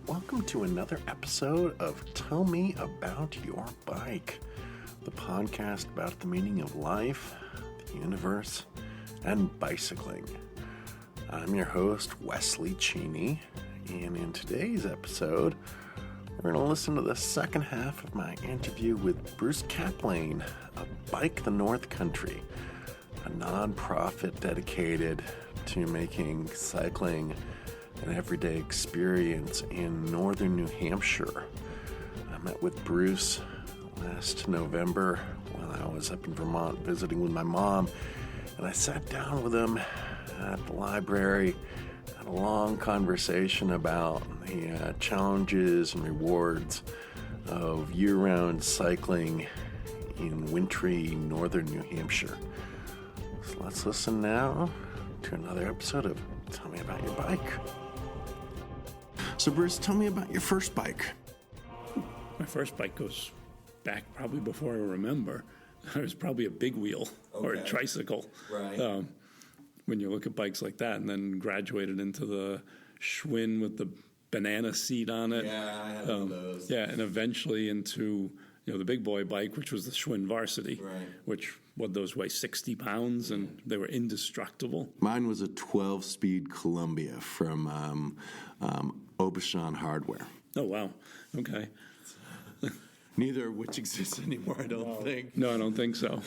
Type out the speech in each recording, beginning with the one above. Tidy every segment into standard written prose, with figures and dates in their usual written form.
Welcome to another episode of Tell Me About Your Bike, the podcast about the meaning of life, the universe, and bicycling. I'm your host, Wesley Cheney, and in today's episode, we're going to listen to the second half of my interview with Bruce Caplain of Bike the North Country, a nonprofit dedicated to making cycling an everyday experience in northern New Hampshire. I met with Bruce last November while I was up in Vermont visiting with my mom, and I sat down with him at the library, had a long conversation about the challenges and rewards of year-round cycling in wintry northern New Hampshire. So let's listen now to another episode of Tell Me About Your Bike. So Bruce, tell me about your first bike. My first bike goes back probably before I remember. It was probably a big wheel or a tricycle. Right. When you look at bikes like that, and then graduated into the Schwinn with the banana seat on it. Yeah, I had one of those. Yeah, and eventually into the big boy bike, which was the Schwinn Varsity, Right. which those weigh 60 pounds, and they were indestructible. Mine was a 12-speed Columbia from Obashan Hardware. Oh, wow. Okay. Neither of which exists anymore, I don't think. No, I don't think so.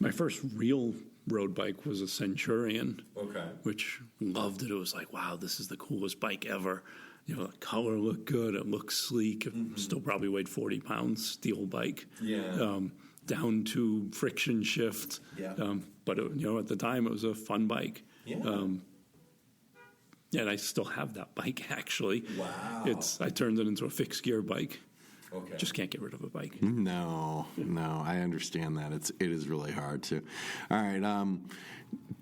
My first real road bike was a Centurion, which loved it. It was like, wow, this is the coolest bike ever. The color looked good. It looked sleek. It still probably weighed 40 pounds, steel bike. Yeah. Down to friction shift. Yeah. But, at the time, it was a fun bike. Yeah. And I still have that bike, actually. Wow. I turned it into a fixed gear bike. Okay. Just can't get rid of a bike. No, I understand that. It is really hard to. All right.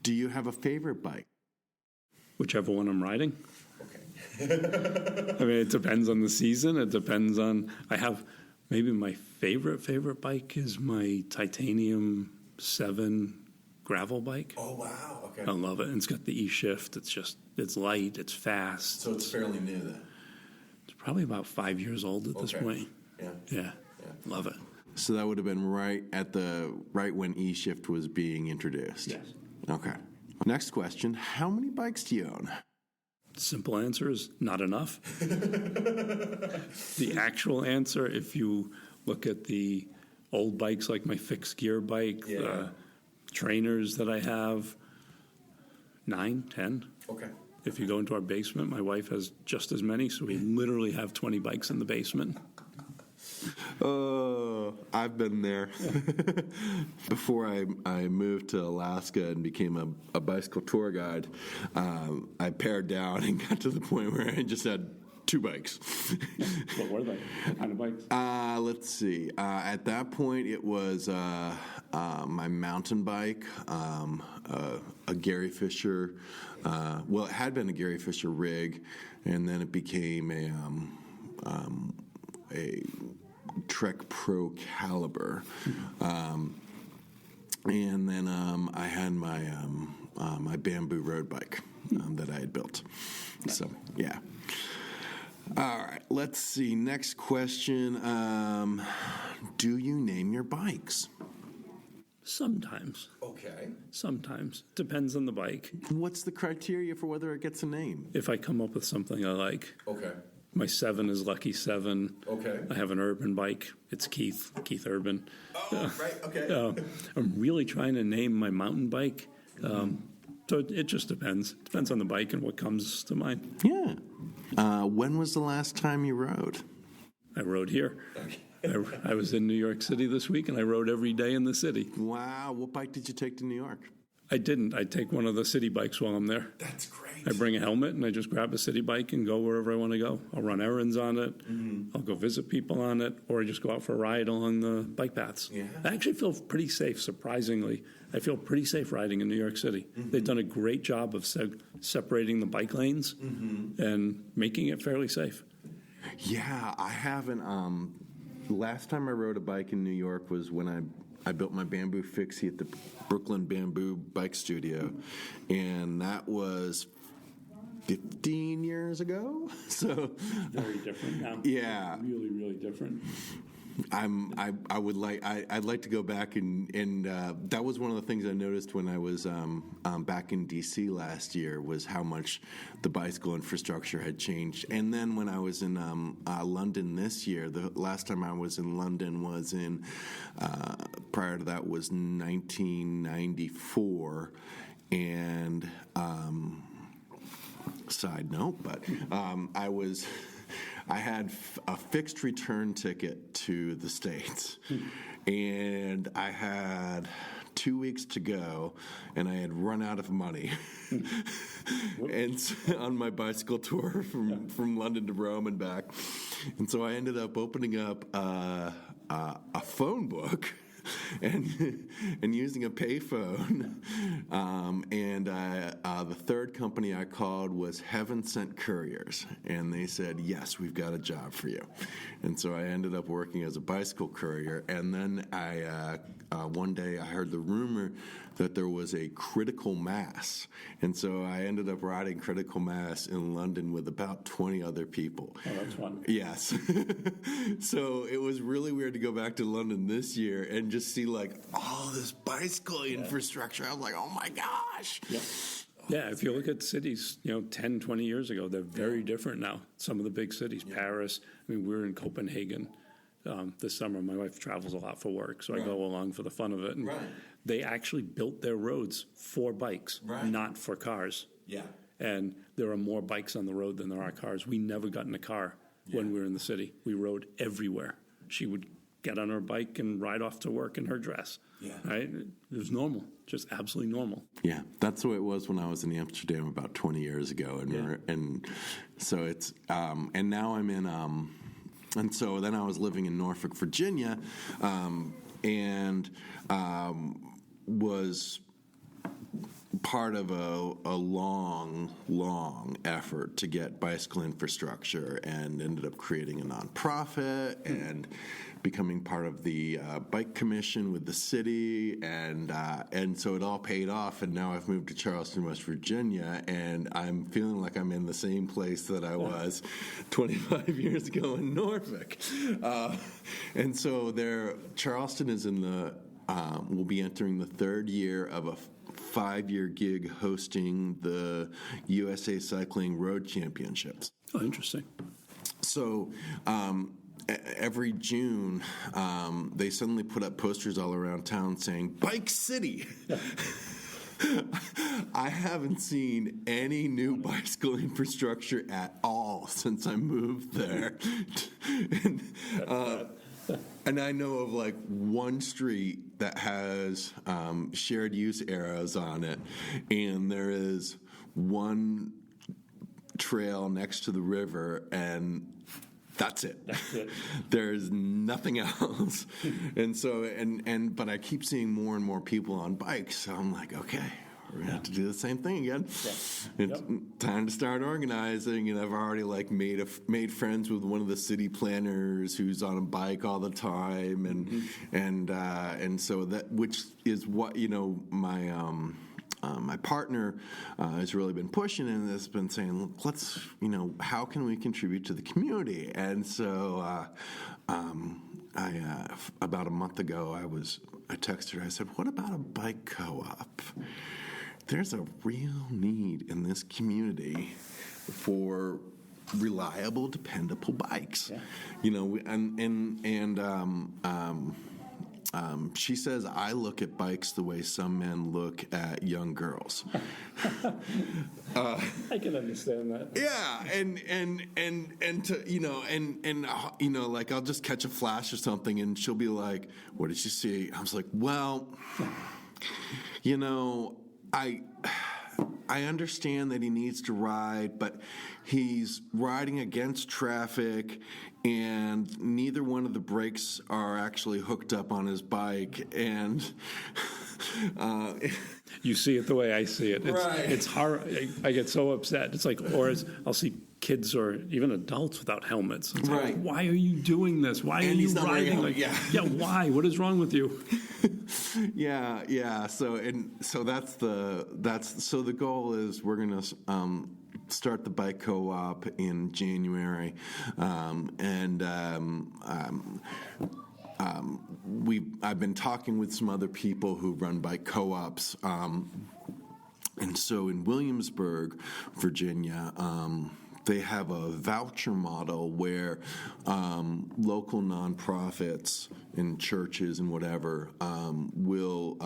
Do you have a favorite bike? Whichever one I'm riding. Okay. I mean, it depends on the season. It depends on. I have maybe my favorite bike is my Titanium 7 gravel bike. Oh, wow. Okay. I love it. And it's got the E-shift. It's light. It's fast. So it's fairly new then? It's probably about 5 years old at this point. Yeah. Love it. So that would have been right when E-shift was being introduced? Yes. Okay. Next question. How many bikes do you own? Simple answer is not enough. The actual answer, if you look at the old bikes like my fixed gear bike, the trainers that I have, 9, 10. Okay. If you go into our basement, my wife has just as many, so we literally have 20 bikes in the basement. Oh, I've been there. Before I moved to Alaska and became a bicycle tour guide, I pared down and got to the point where I just had 2 bikes. What were they? What kind of bikes? Let's see. At that point, it was my mountain bike, a Gary Fisher. Well, it had been a Gary Fisher rig, and then it became a Trek Pro Caliber. And then I had my my bamboo road bike that I had built. So, yeah. All right, let's see. Next question. Do you name your bikes? Sometimes. Okay. Sometimes. Depends on the bike. What's the criteria for whether it gets a name? If I come up with something I like. Okay. My 7 is Lucky 7. Okay. I have an urban bike. It's Keith Urban. Oh, right. Okay. I'm really trying to name my mountain bike. So it just depends. Depends on the bike and what comes to mind. Yeah. When was the last time you rode? I rode here. I was in New York City this week, and I rode every day in the city. Wow. What bike did you take to New York? I didn't. I take one of the city bikes while I'm there. That's great. I bring a helmet, and I just grab a city bike and go wherever I want to go. I'll run errands on it. I'll go visit people on it, or I just go out for a ride along the bike paths. Yeah. I actually feel pretty safe, surprisingly. I feel pretty safe riding in New York City. They've done a great job of separating the bike lanes and making it fairly safe. Yeah, I haven't. Last time I rode a bike in New York was when I built my bamboo fixie at the Brooklyn Bamboo Bike Studio, and that was 15 years ago. So very different now. Yeah, really, really different. I'd like to go back and that was one of the things I noticed when I was back in DC last year, was how much the bicycle infrastructure had changed. And then when I was in London this year, the last time I was in London was in prior to that was 1994, and side note, but I had a fixed return ticket to the States, and I had 2 weeks to go, and I had run out of money. And so, on my bicycle tour from London to Rome and back, and so I ended up opening up a phone book. And using a payphone, and the third company I called was Heaven Sent Couriers, and they said, yes, we've got a job for you. And so I ended up working as a bicycle courier, and then one day I heard the rumor that there was a critical mass, and so I ended up riding critical mass in London with about 20 other people. Oh, that's fun. Yes. So it was really weird to go back to London this year and just see like all this bicycle infrastructure. I was like, oh my gosh. Yep. Yeah, if you look at cities, 10, 20 years ago, they're very different now. Some of the big cities, Paris. I mean, we're in Copenhagen this summer. My wife travels a lot for work, so I go along for the fun of it. And they actually built their roads for bikes, not for cars. Yeah. And there are more bikes on the road than there are cars. We never got in a car when we were in the city. We rode everywhere. She would get on her bike and ride off to work in her dress. Yeah. Right? It was normal, just absolutely normal. Yeah, that's the way it was when I was in Amsterdam about 20 years ago. And so it's, and now I'm in, and so then I was living in Norfolk, Virginia, and was part of a long effort to get bicycle infrastructure, and ended up creating a nonprofit and becoming part of the bike commission with the city, and so it all paid off, and now I've moved to Charleston, West Virginia, and I'm feeling like I'm in the same place that I was 25 years ago in Norfolk. And so Charleston is in the will be entering the third year of a 5-year gig hosting the USA Cycling Road Championships. Oh, interesting. So every June, they suddenly put up posters all around town saying, Bike City! I haven't seen any new bicycle infrastructure at all since I moved there. And I know of like one street that has shared use arrows on it, and there is one trail next to the river, and that's it. There's nothing else. And so, but I keep seeing more and more people on bikes, so I'm like, okay, we're gonna have to do the same thing again. It's time to start organizing, and I've already like made friends with one of the city planners who's on a bike all the time, and so that, which is what my partner has really been pushing and has been saying, look, let's, how can we contribute to the community? And so about a month ago, I texted her, I said, what about a bike co-op? There's a real need in this community for reliable, dependable bikes. She says I look at bikes the way some men look at young girls. I can understand that. Yeah, and like I'll just catch a flash or something, and she'll be like, "What did you see?" I was like, "Well, I understand that he needs to ride, but he's riding against traffic, and neither one of the brakes are actually hooked up on his bike, and you see it the way I see it. Right. It's hard. I get so upset. It's like, I'll see kids or even adults without helmets. It's right. Like, why are you doing this? Why are you riding? Like, yeah, why? What is wrong with you? Yeah. So that's the goal is we're gonna start the bike co-op in January, I've been talking with some other people who run bike co-ops, and so in Williamsburg, Virginia. They have a voucher model where local nonprofits and churches and whatever will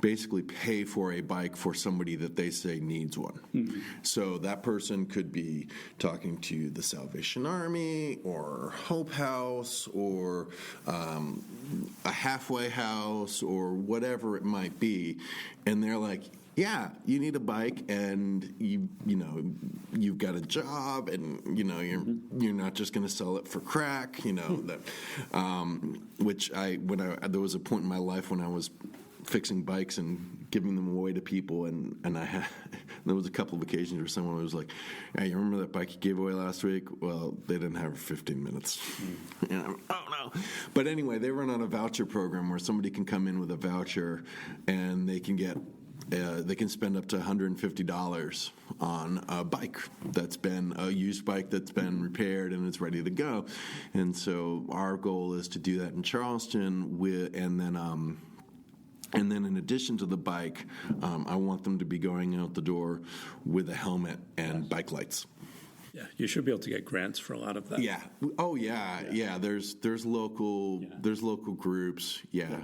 basically pay for a bike for somebody that they say needs one. Mm-hmm. So that person could be talking to the Salvation Army or Hope House or a halfway house or whatever it might be, and they're like, yeah, you need a bike, and you've got a job, and you're not just going to sell it for crack, that. Which there was a point in my life when I was fixing bikes and giving them away to people, and there was a couple of occasions where someone was like, "Hey, you remember that bike you gave away last week? Well, they didn't have 15 minutes." Oh no! But anyway, they run on a voucher program where somebody can come in with a voucher, and they can get. They can spend up to $150 on a bike that's been a used bike that's been repaired and it's ready to go. And so our goal is to do that in Charleston and then in addition to the bike, I want them to be going out the door with a helmet and bike lights. Yeah, you should be able to get grants for a lot of that. Yeah. Oh, yeah. There's local groups. Yeah.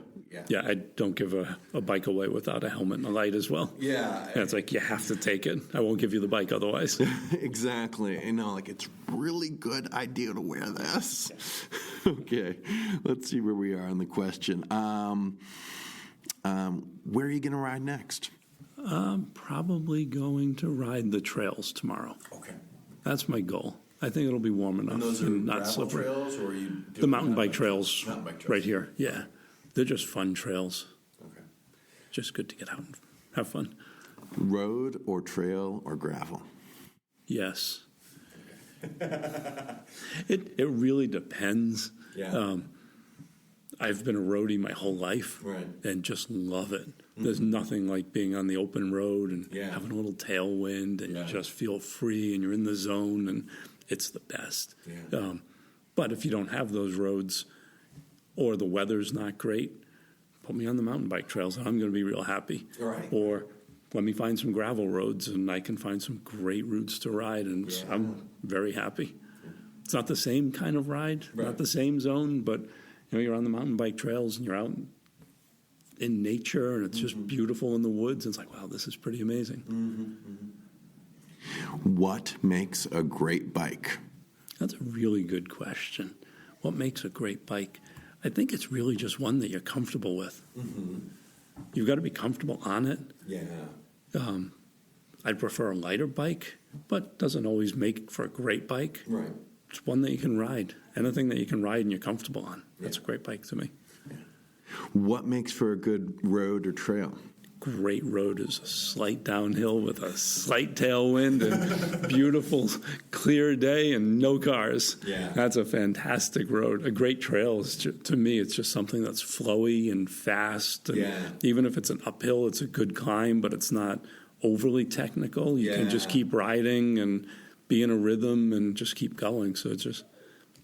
Yeah, I don't give a bike away without a helmet and a light as well. Yeah. And it's like, you have to take it. I won't give you the bike otherwise. Exactly. It's really good idea to wear this. Yeah. Okay. Let's see where we are on the question. Where are you going to ride next? I'm probably going to ride the trails tomorrow. Okay. That's my goal. I think it'll be warm enough and those are not slippery. Trails, or are you the mountain bike trails right here. Yeah, they're just fun trails. Okay. Just good to get out and have fun. Road or trail or gravel? Yes. It really depends. Yeah. I've been a roadie my whole life, right, and just love it. Mm-hmm. There's nothing like being on the open road and having a little tailwind, and you just feel free, and you're in the zone, and it's the best. Yeah. But if you don't have those roads, or the weather's not great, put me on the mountain bike trails, and I'm going to be real happy. Right. Or let me find some gravel roads, and I can find some great routes to ride, and I'm very happy. It's not the same kind of ride, not the same zone, but you're on the mountain bike trails, and you're out in nature, and it's just beautiful in the woods. And it's like, wow, this is pretty amazing. What makes a great bike? That's a really good question. What makes a great bike? I think it's really just one that you're comfortable with. Mm-hmm. You've got to be comfortable on it. Yeah. I'd prefer a lighter bike, but doesn't always make for a great bike. Right. It's one that you can ride. Anything that you can ride and you're comfortable on. That's a great bike to me. Yeah. What makes for a good road or trail? Great road is a slight downhill with a slight tailwind and beautiful, clear day and no cars. Yeah. That's a fantastic road. A great trail is, to me, it's just something that's flowy and fast. And even if it's an uphill, it's a good climb, but it's not overly technical. You can just keep riding and be in a rhythm and just keep going. So it's just,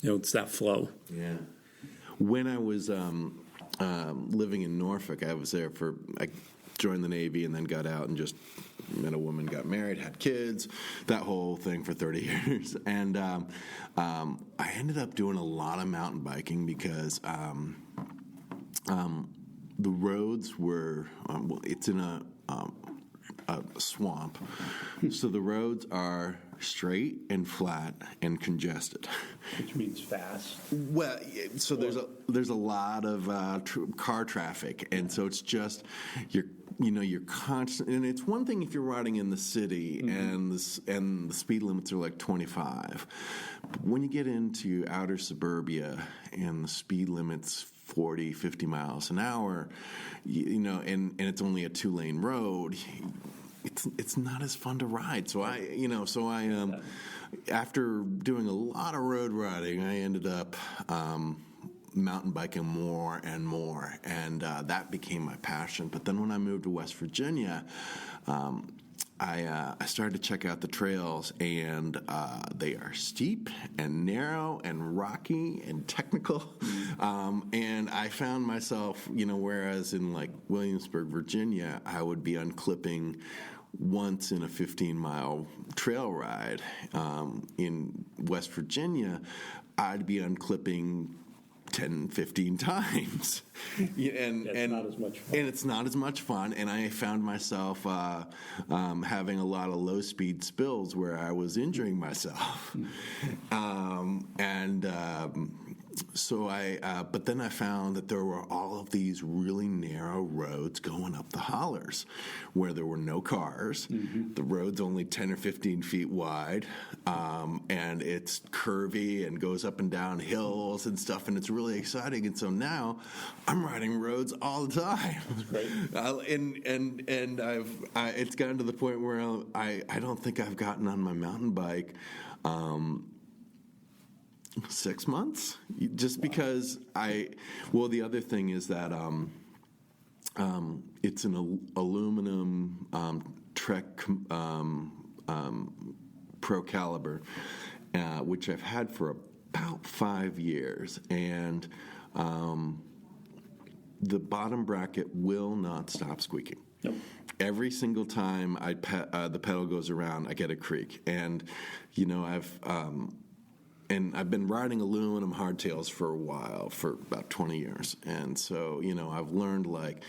it's that flow. Yeah. When I was living in Norfolk, I was there I joined the Navy and then got out and just met a woman, got married, had kids, that whole thing for 30 years. And I ended up doing a lot of mountain biking because the roads were, it's in a swamp. So the roads are straight and flat and congested. Which means fast. Well, so there's a lot of car traffic, and so it's just you're constant. And it's one thing if you're riding in the city and the speed limits are like 25. But when you get into outer suburbia and the speed limit's 40, 50 miles an hour, you know, and it's only a 2-lane road, it's not as fun to ride. So after doing a lot of road riding, I ended up mountain biking more and more, and that became my passion. But then when I moved to West Virginia, I started to check out the trails, and they are steep and narrow and rocky and technical. And I found myself, you know, whereas in like Williamsburg, Virginia, I would be unclipping once in a 15-mile trail ride. In West Virginia, I'd be unclipping 10, 15 times. And not as much fun. And it's not as much fun. And I found myself having a lot of low-speed spills where I was injuring myself. But then I found that there were all of these really narrow roads going up the hollers where there were no cars. Mm-hmm. The road's only 10 or 15 feet wide, and it's curvy and goes up and down hills and stuff, and it's really exciting. And so now I'm riding roads all the time. That's great. And it's gotten to the point where I don't think I've gotten on my mountain bike 6 months, just because the other thing is that it's an aluminum Trek Pro Caliber, which I've had for about 5 years, and the bottom bracket will not stop squeaking. Nope. Every single time the pedal goes around, I get a creak, and you know I've been riding aluminum hardtails for a while, for about 20 years. And so, you know, I've learned, like,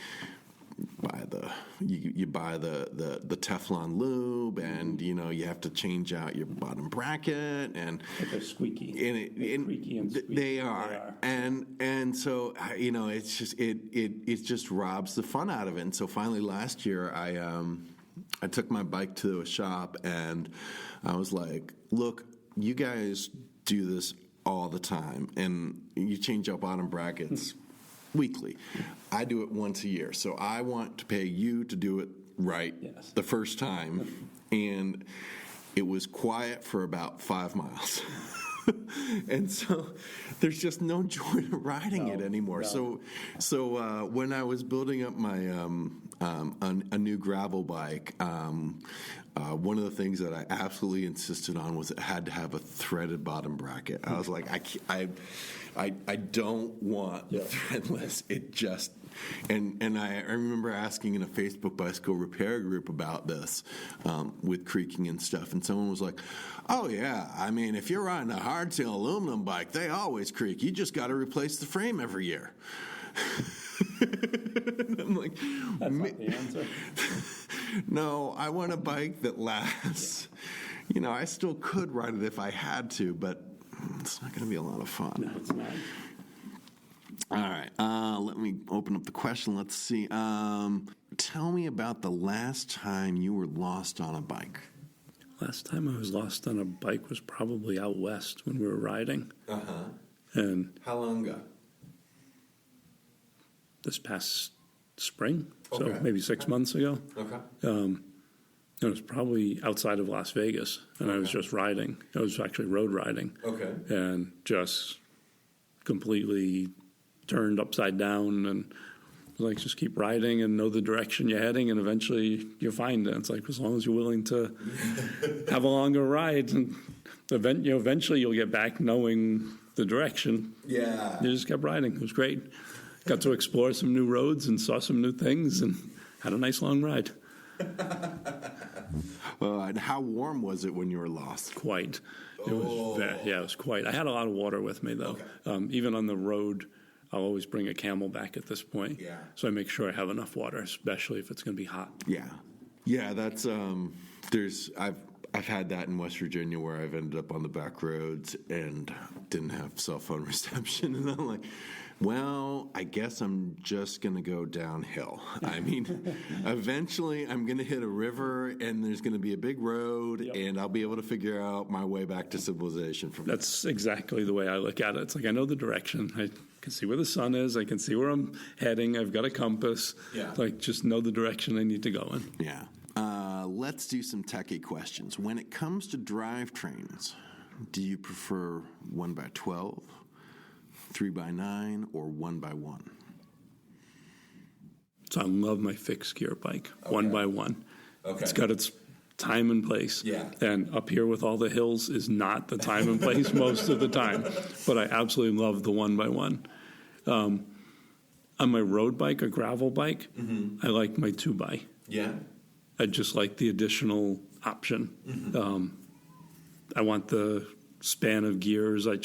you buy the Teflon lube, and, you know, you have to change out your bottom bracket. And they're squeaky. Squeaky and squeaky. They are. And so, you know, it's just, it just robs the fun out of it. And so finally last year, I took my bike to a shop, and I was like, look, you guys do this all the time, and you change out bottom brackets weekly. I do it once a year, so I want to pay you to do it right the first time. And it was quiet for about 5 miles. And so there's just no joy to riding it anymore. No. So when I was building up my a new gravel bike, one of the things that I absolutely insisted on was it had to have a threaded bottom bracket. I was like, I don't want threadless. It just and I remember asking in a Facebook bicycle repair group about this with creaking and stuff, and someone was like, "Oh yeah, I mean, if you're riding a hardtail aluminum bike, they always creak. You just got to replace the frame every year." I'm like, that's not the answer. No, I want a bike that lasts. You know, I still could ride it if I had to, but it's not going to be a lot of fun. No, it's not. All right, let me open up the question. Let's see. Tell me about the last time you were lost on a bike. Last time I was lost on a bike was probably out west when we were riding. Uh-huh. And how long ago? This past spring, so maybe 6 months ago. Okay. It was probably outside of Las Vegas, and I was just riding. I was actually road riding. Okay. And just completely turned upside down, and like, just keep riding and know the direction you're heading, and eventually you find it. It's like, as long as you're willing to have a longer ride, and eventually you'll get back knowing the direction. Yeah. You just kept riding. It was great. Got to explore some new roads and saw some new things and had a nice long ride. And how warm was it when you were lost? Quite. It was quite. I had a lot of water with me, though. Okay. Even on the road, I'll always bring a Camelback at this point. Yeah. So I make sure I have enough water, especially if it's going to be hot. Yeah. Yeah, that's I've had that in West Virginia where I've ended up on the back roads and didn't have cell phone reception, and I'm like, Well, I guess I'm just going to go downhill. I mean, eventually I'm going to hit a river and there's going to be a big road and I'll be able to figure out my way back to civilization from That's exactly the way I look at it. It's like I know the direction. I can see where the sun is. I can see where I'm heading. I've got a compass. Yeah. Like, just know the direction I need to go in. Yeah. Let's do some techie questions. When it comes to drivetrains, do you prefer 1x12, 3x9, or 1x1? So I love my fixed gear bike, 1x1. Okay. It's got its time and place. Yeah. And up here with all the hills is not the time and place most of the time. But I absolutely love the 1x1. On my road bike or gravel bike, I like my 2x. Yeah. I just like the additional option. I want the span of gears. I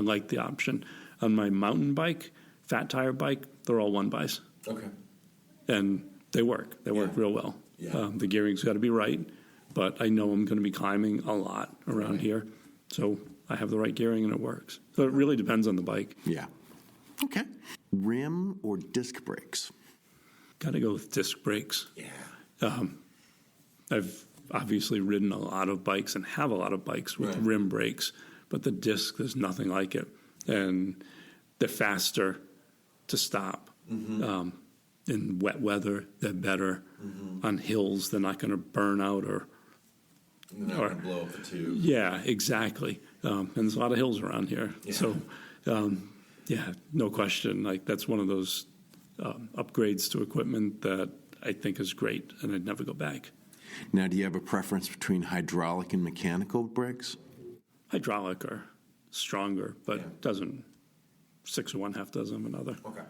like the option. On my mountain bike, fat tire bike, they're all 1xs. Okay. And they work. They work real well. Yeah. The gearing's got to be right, but I know I'm going to be climbing a lot around here. So I have the right gearing and it works. So it really depends on the bike. Yeah. Okay. Rim or disc brakes? Got to go with disc brakes. Yeah. I've obviously ridden a lot of bikes and have a lot of bikes with rim brakes, but the disc, there's nothing like it. And they're faster to stop. In wet weather, they're better. On hills, they're not going to burn out or not going to blow up the tube. Yeah, exactly. And there's a lot of hills around here. Yeah. So, no question. Like, that's one of those upgrades to equipment that I think is great, and I'd never go back. Now, do you have a preference between hydraulic and mechanical brakes? Hydraulic are stronger, but doesn't 6 of one, half dozen of another. Okay.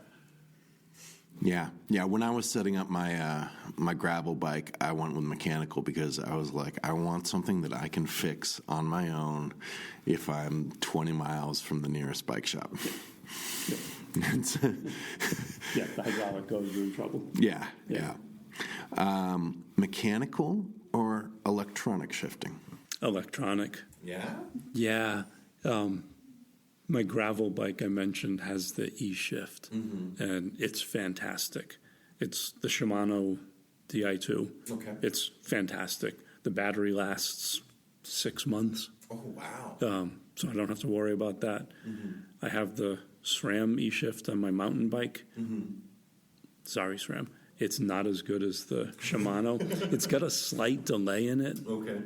Yeah. When I was setting up my my gravel bike, I went with mechanical because I was like, I want something that I can fix on my own if I'm 20 miles from the nearest bike shop. The hydraulic goes, you're in trouble. Yeah. Mechanical or electronic shifting? Electronic. Yeah? Yeah. My gravel bike I mentioned has the E-Shift, and it's fantastic. It's the Shimano Di2. Okay. It's fantastic. The battery lasts 6 months. Oh, wow. So I don't have to worry about that. I have the SRAM E-Shift on my mountain bike. Sorry, SRAM. It's not as good as the Shimano. It's got a slight delay in it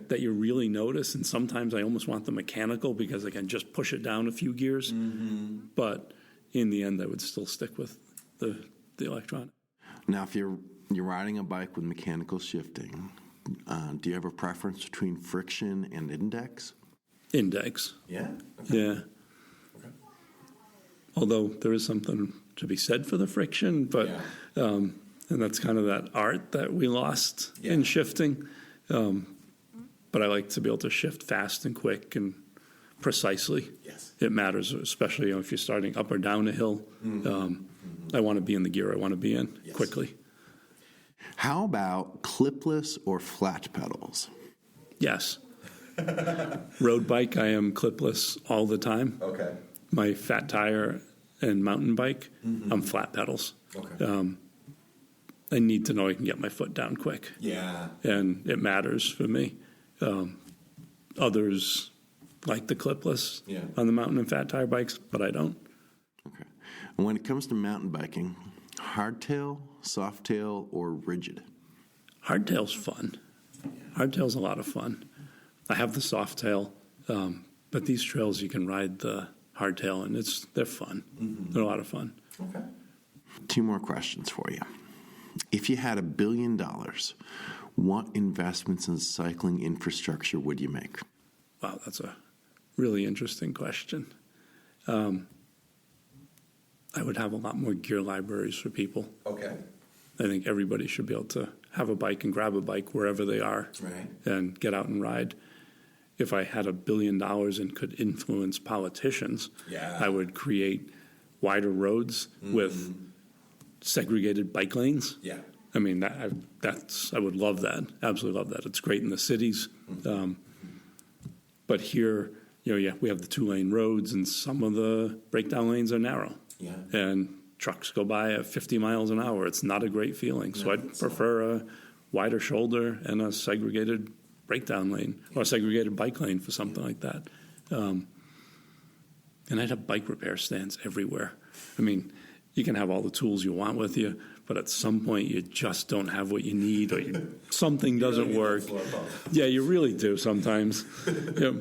that you really notice, and sometimes I almost want the mechanical because I can just push it down a few gears. But in the end, I would still stick with the electronic. Now, if you're riding a bike with mechanical shifting, do you have a preference between friction and index? Index. Yeah? Okay. Yeah. Okay. Although there is something to be said for the friction, but... and that's kind of that art that we lost in shifting. But I like to be able to shift fast and quick and precisely. Yes. It matters, especially if you're starting up or down a hill. I want to be in the gear I want to be in quickly. How about clipless or flat pedals? Yes. Road bike, I am clipless all the time. Okay. My fat tire and mountain bike, I'm flat pedals. Okay. I need to know I can get my foot down quick. Yeah. And it matters for me. Others like the clipless on the mountain and fat tire bikes, but I don't. Okay. And when it comes to mountain biking, hardtail, softtail, or rigid? Hardtail's fun. Hardtail's a lot of fun. I have the softtail, but these trails you can ride the hardtail, and they're fun. They're a lot of fun. Okay. 2 more questions for you. If you had $1 billion, what investments in cycling infrastructure would you make? Wow, that's a really interesting question. I would have a lot more gear libraries for people. Okay. I think everybody should be able to have a bike and grab a bike wherever they are and get out and ride. If I had $1 billion and could influence politicians, I would create wider roads with segregated bike lanes. Yeah. I mean, I would love that. Absolutely love that. It's great in the cities. But here, we have the 2-lane roads, and some of the breakdown lanes are narrow. Yeah. And trucks go by at 50 miles an hour. It's not a great feeling. So I'd prefer a wider shoulder and a segregated breakdown lane or a segregated bike lane for something like that. And I'd have bike repair stands everywhere. I mean, you can have all the tools you want with you, but at some point you just don't have what you need, or something doesn't work. Yeah, you really do sometimes. Yeah.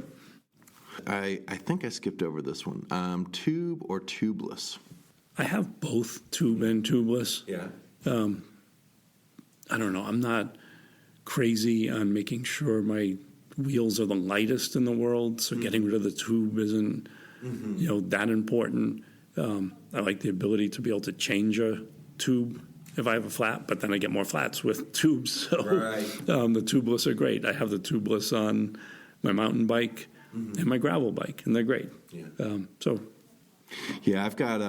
I think I skipped over this one. Tube or tubeless? I have both tube and tubeless. Yeah. I don't know. I'm not crazy on making sure my wheels are the lightest in the world, so getting rid of the tube isn't, that important. I like the ability to be able to change a tube if I have a flat, but then I get more flats with tubes. So the tubeless are great. I have the tubeless on my mountain bike and my gravel bike, and they're great. Yeah, I've got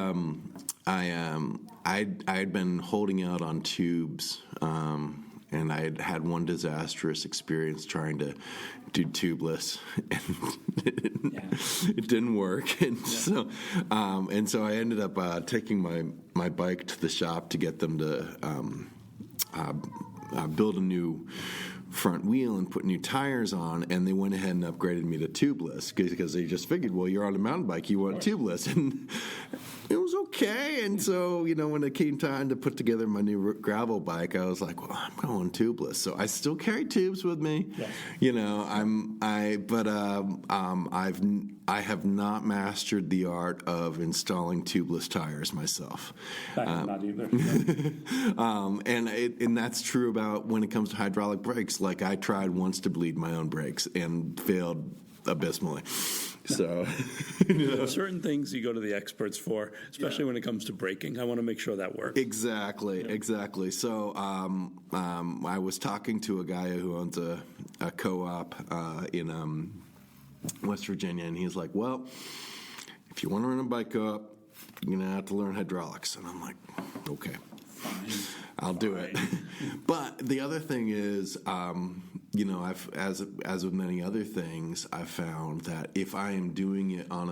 I'd been holding out on tubes, and I had one disastrous experience trying to do tubeless, and it didn't work, and so I ended up taking my bike to the shop to get them to build a new front wheel and put new tires on, and they went ahead and upgraded me to tubeless because they just figured, well, you're on a mountain bike, you want tubeless, and it was okay. And so, when it came time to put together my new gravel bike, I was like, well, I'm going tubeless. So I still carry tubes with me. I have not mastered the art of installing tubeless tires myself. Not either. And that's true about when it comes to hydraulic brakes. Like, I tried once to bleed my own brakes and failed abysmally. So, certain things you go to the experts for, especially when it comes to braking. I want to make sure that works. Exactly. So, I was talking to a guy who owns a co-op in West Virginia, and he's like, well, if you want to run a bike co-op, you're going to have to learn hydraulics. And I'm like, okay. I'll do it. But the other thing is, I've as with many other things, I've found that if I am doing it on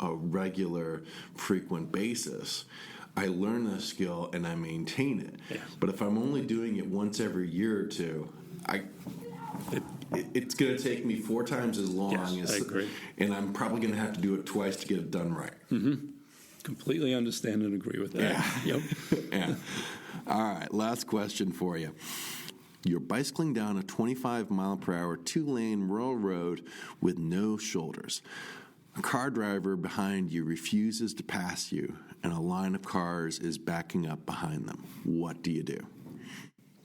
a regular, frequent basis, I learn the skill and I maintain it. Yeah. But if I'm only doing it once every year or two, it's going to take me 4 times as long. I agree. And I'm probably going to have to do it twice to get it done right. Mm-hmm. Completely understand and agree with that. Yeah. Yep. Yeah. All right, last question for you. You're bicycling down a 25-mile-per-hour 2-lane rural road with no shoulders. A car driver behind you refuses to pass you, and a line of cars is backing up behind them. What do you do?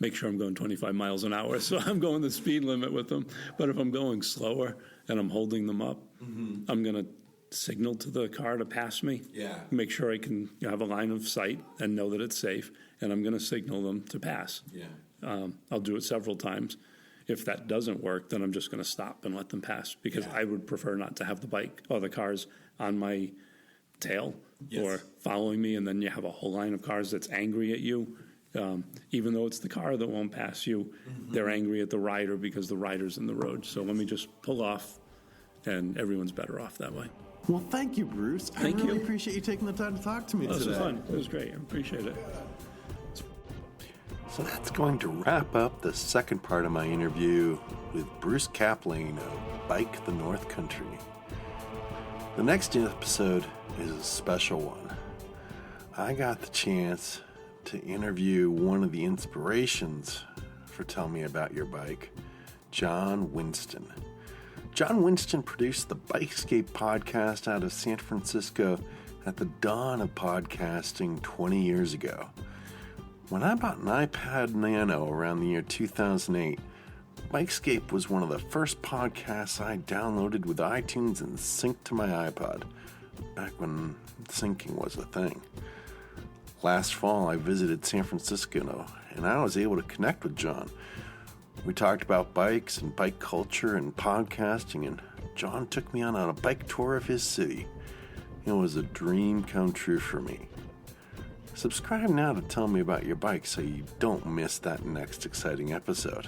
Make sure I'm going 25 miles an hour, so I'm going the speed limit with them. But if I'm going slower and I'm holding them up, I'm going to signal to the car to pass me. Yeah. Make sure I can have a line of sight and know that it's safe, and I'm going to signal them to pass. Yeah. I'll do it several times. If that doesn't work, then I'm just going to stop and let them pass, because I would prefer not to have the bike or the cars on my tail or following me, and then you have a whole line of cars that's angry at you. Even though it's the car that won't pass you, they're angry at the rider because the rider's in the road. So let me just pull off, and everyone's better off that way. Well, thank you, Bruce. I really appreciate you taking the time to talk to me today. This was fun. It was great. I appreciate it. So that's going to wrap up the second part of my interview with Bruce Caplain of Bike the North Country. The next episode is a special one. I got the chance to interview one of the inspirations for Tell Me About Your Bike, John Winston. John Winston produced the Bikescape podcast out of San Francisco at the dawn of podcasting 20 years ago. When I bought an iPad Nano around the year 2008, Bikescape was one of the first podcasts I downloaded with iTunes and synced to my iPod, back when syncing was a thing. Last fall, I visited San Francisco, and I was able to connect with John. We talked about bikes and bike culture and podcasting, and John took me on a bike tour of his city. It was a dream come true for me. Subscribe now to Tell Me About Your Bike so you don't miss that next exciting episode.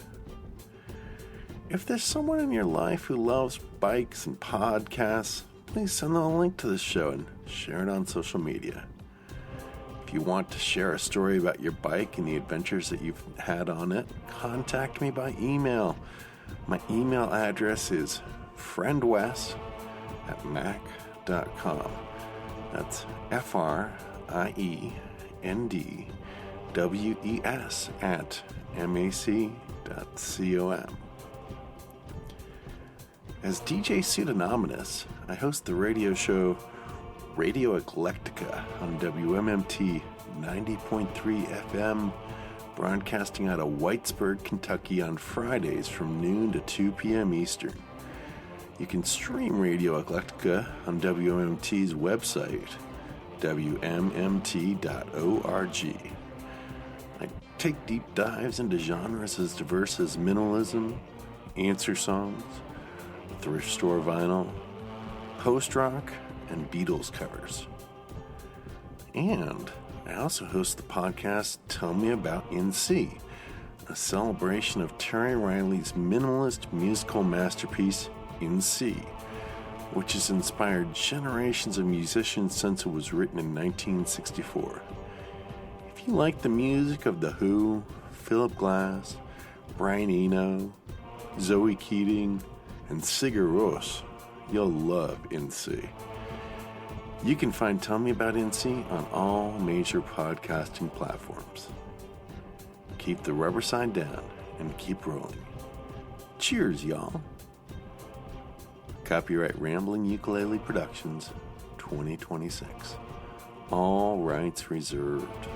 If there's someone in your life who loves bikes and podcasts, please send them a link to this show and share it on social media. If you want to share a story about your bike and the adventures that you've had on it, contact me by email. My email address is friendwes@mac.com. That's FRIENDWES@mac.com. As DJ Pseudonymous, I host the radio show Radio Eclectica on WMMT 90.3 FM, broadcasting out of Whitesburg, Kentucky on Fridays from noon to 2 p.m. Eastern. You can stream Radio Eclectica on WMMT's website, WMMT.org. I take deep dives into genres as diverse as minimalism, answer songs, thrift store vinyl, post-rock, and Beatles covers. And I also host the podcast Tell Me About NC, a celebration of Terry Riley's minimalist musical masterpiece, NC, which has inspired generations of musicians since it was written in 1964. If you like the music of The Who, Philip Glass, Brian Eno, Zoe Keating, and Sigur Rós, you'll love NC. You can find Tell Me About NC on all major podcasting platforms. Keep the rubber side down and keep rolling. Cheers, y'all. Copyright Rambling Ukulele Productions, 2026. All rights reserved.